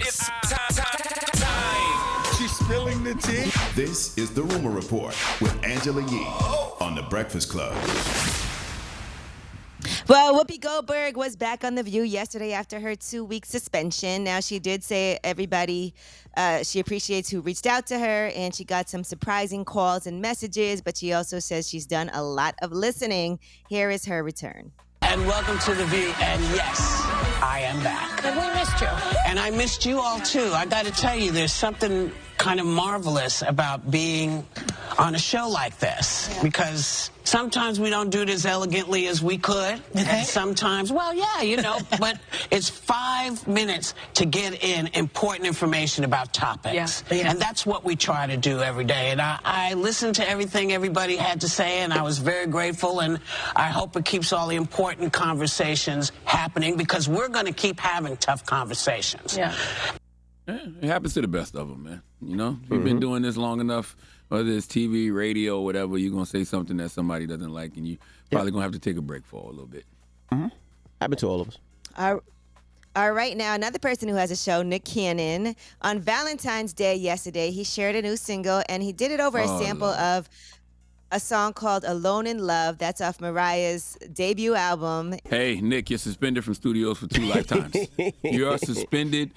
It's time. She's spilling the tea. This is The Rumor Report with Angela Yee on The Breakfast Club. Well, Whoopi Goldberg was back on The View yesterday after her 2-week suspension. Now, she did say everybody, she appreciates who reached out to her, and she got some surprising calls and messages, but she also says she's done a lot of listening. Here is her return. And welcome to The View, and yes, I am back. And we missed you. And I missed you all, too. I got to tell you, there's something kind of marvelous about being on a show like this, because sometimes we don't do it as elegantly as we could, and sometimes, well, yeah, you know, but it's 5 minutes to get in important information about topics, and that's what we try to do every day. And I listened to everything everybody had to say, and I was very grateful, and I hope it keeps all the important conversations happening, because we're going to keep having tough conversations. Yeah, it happens to the best of them, man. You know, if you've been doing this long enough, whether it's TV, radio, whatever, you're going to say something that somebody doesn't like, and you probably going to have to take a break for a little bit. Happened to all of us. All right, now another person who has a show, Nick Cannon, on Valentine's Day yesterday, he shared a new single, and he did it over a sample of a song called Alone in Love. That's off Mariah's debut album. Hey, Nick, you're suspended from studios for 2 lifetimes. You are suspended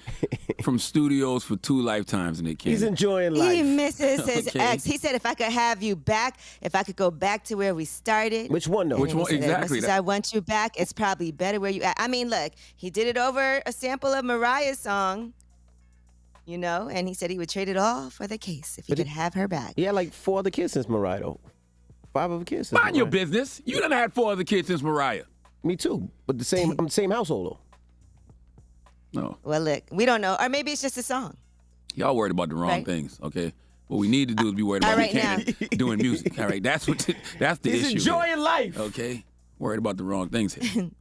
from studios for 2 lifetimes, Nick Cannon. He's enjoying life. He misses his ex. He said, if I could have you back, if I could go back to where we started. Which one, though? Which one? Exactly. I want you back. It's probably better where you at. I mean, look, he did it over a sample of Mariah's song, you know, and he said he would trade it all for the case if he could have her back. He had like 4 other kids since Mariah, though. 5 other kids since Mind your business. You done had 4 other kids since Mariah. Me too, but the same household, though. No. Well, look, we don't know. Or maybe it's just a song. Y'all worried about the wrong things, okay? What we need to do is be worried about Nick Cannon doing music, all right? That's the issue. He's enjoying life. Okay? Worried about the wrong things here.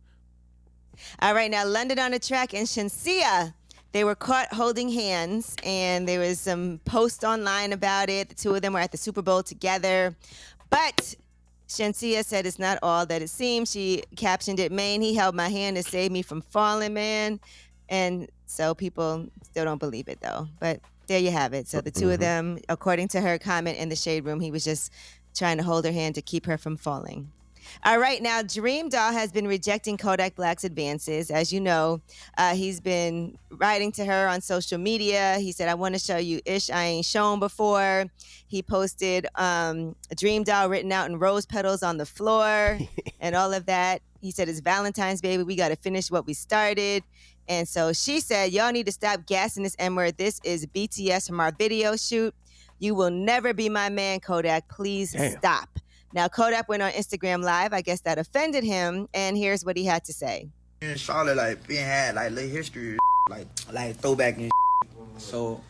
All right, now London on the Track and Shenseea, they were caught holding hands, and there was some posts online about it. The two of them were at the Super Bowl together. But Shenseea said it's not all that it seems. She captioned it, "Man, he held my hand to save me from falling, man." And so people still don't believe it, though. But there you have it. So the two of them, according to her comment in the Shade Room, he was just trying to hold her hand to keep her from falling. All right, now Dreamdoll has been rejecting Kodak Black's advances. As you know, he's been writing to her on social media. He said, "I want to show you ish I ain't shown before." He posted Dreamdoll written out in rose petals on the floor and all of that. He said, "It's Valentine's, baby. We got to finish what we started." And so she said, "Y'all need to stop gassing this N-word. This is BTS from our video shoot. You will never be my man, Kodak. Please stop." Now, Kodak went on Instagram Live. I guess that offended him, and here's what he had to say. In Charlotte, like, being had, like, little history, like throwback and so,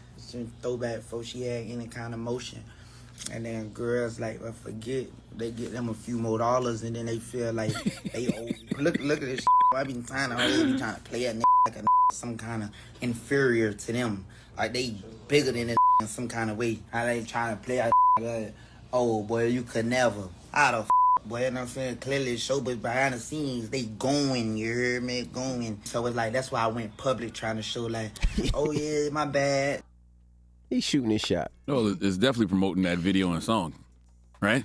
throwback before she had any kind of motion. And then girls, like, forget, they get them a few more dollars, and then they feel like they owe. Look at this I been trying to play a like a some kind of inferior to them. Like, they bigger than it in some kind of way. How they trying to play a like, oh, boy, you could never. Out of boy, you know what I'm saying? Clearly show, but behind the scenes, they going, you heard me? Going. So it's like, that's why I went public trying to show, like, oh, yeah, my bad. He's shooting his shot. Oh, it's definitely promoting that video and song, right?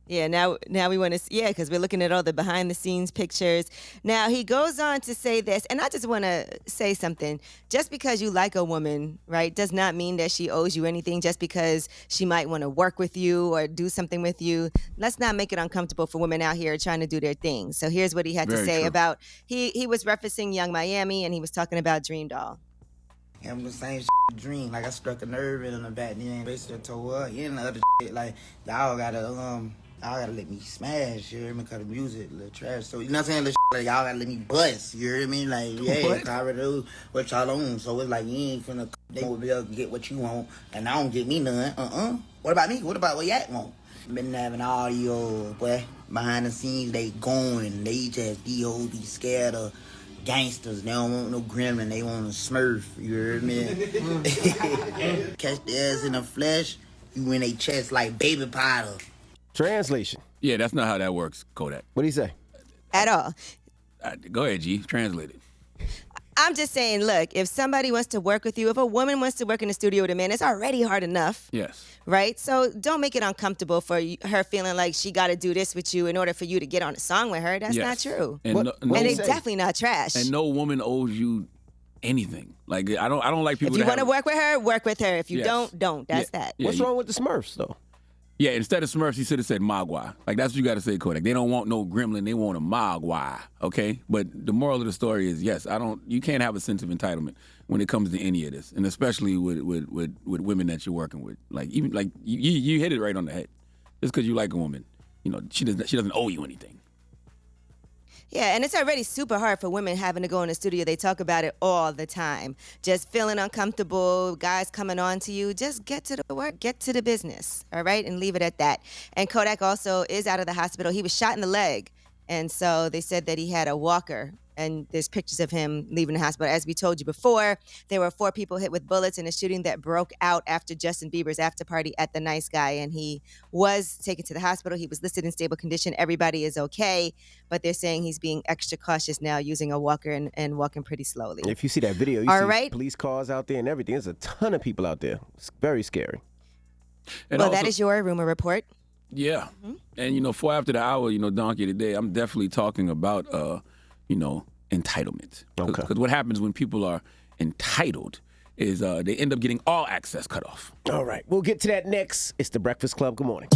Yeah, now we want to, because we're looking at all the behind-the-scenes pictures. Now, he goes on to say this, and I just want to say something. Just because you like a woman, right, does not mean that she owes you anything just because she might want to work with you or do something with you. Let's not make it uncomfortable for women out here trying to do their thing. So here's what he had to say about, he was referencing Young Miami, and he was talking about Dreamdoll. I'm the same dream, like I struck a nerve in the back then. Basically told her, and the other shit, like, y'all gotta let me smash, you hear me? Cause the music, little trash. So, you know what I'm saying? Little like, y'all gotta let me bust, you hear me? Like, yeah, I already know what y'all on. So it's like, you ain't finna, they will be able to get what you want, and I don't get me none. What about me? What about what y'all want? Been having all your, boy, behind the scenes, they going, they just, these hoes be scared of gangsters. They don't want no gremlin, they want a smurf, you heard me? Catch their ass in the flesh, you in their chest like baby powder. Translation. Yeah, that's not how that works, Kodak. What'd he say? At all. Go ahead, G. Translate it. I'm just saying, look, if somebody wants to work with you, if a woman wants to work in the studio with a man, it's already hard enough. Yes. Right? So don't make it uncomfortable for her feeling like she got to do this with you in order for you to get on a song with her. That's not true. And, and it's definitely not trash. And no woman owes you anything. Like I don't like people. If you want to work with her, work with her. If you don't. That's that. Yeah, what's wrong with the Smurfs though? Yeah, instead of Smurfs, he should have said Mogwai. Like, that's what you got to say, Kodak. They don't want no gremlin. They want a Mogwai, okay? But the moral of the story is, yes, you can't have a sense of entitlement when it comes to any of this, and especially with women that you're working with. Like, even like you hit it right on the head. Just because you like a woman, she doesn't owe you anything. Yeah, and it's already super hard for women having to go in the studio. They talk about it all the time. Just feeling uncomfortable, guys coming on to you. Just get to the work, get to the business, all right? And leave it at that. And Kodak also is out of the hospital. He was shot in the leg. And so they said that he had a walker. And there's pictures of him leaving the hospital. As we told you before, there were 4 people hit with bullets in a shooting that broke out after Justin Bieber's after party at the Nice Guy. And he was taken to the hospital. He was listed in stable condition. Everybody is okay. But they're saying he's being extra cautious now, using a walker and walking pretty slowly. If you see that video, you see police cars out there and everything. There's a ton of people out there. It's very scary. And well, also, that is your rumor report. Yeah. Mm-hmm. And, 4 after the hour, Donkey today, I'm definitely talking about, entitlement. Okay. Because what happens when people are entitled is they end up getting all access cut off. All right. We'll get to that next. It's The Breakfast Club. Good morning.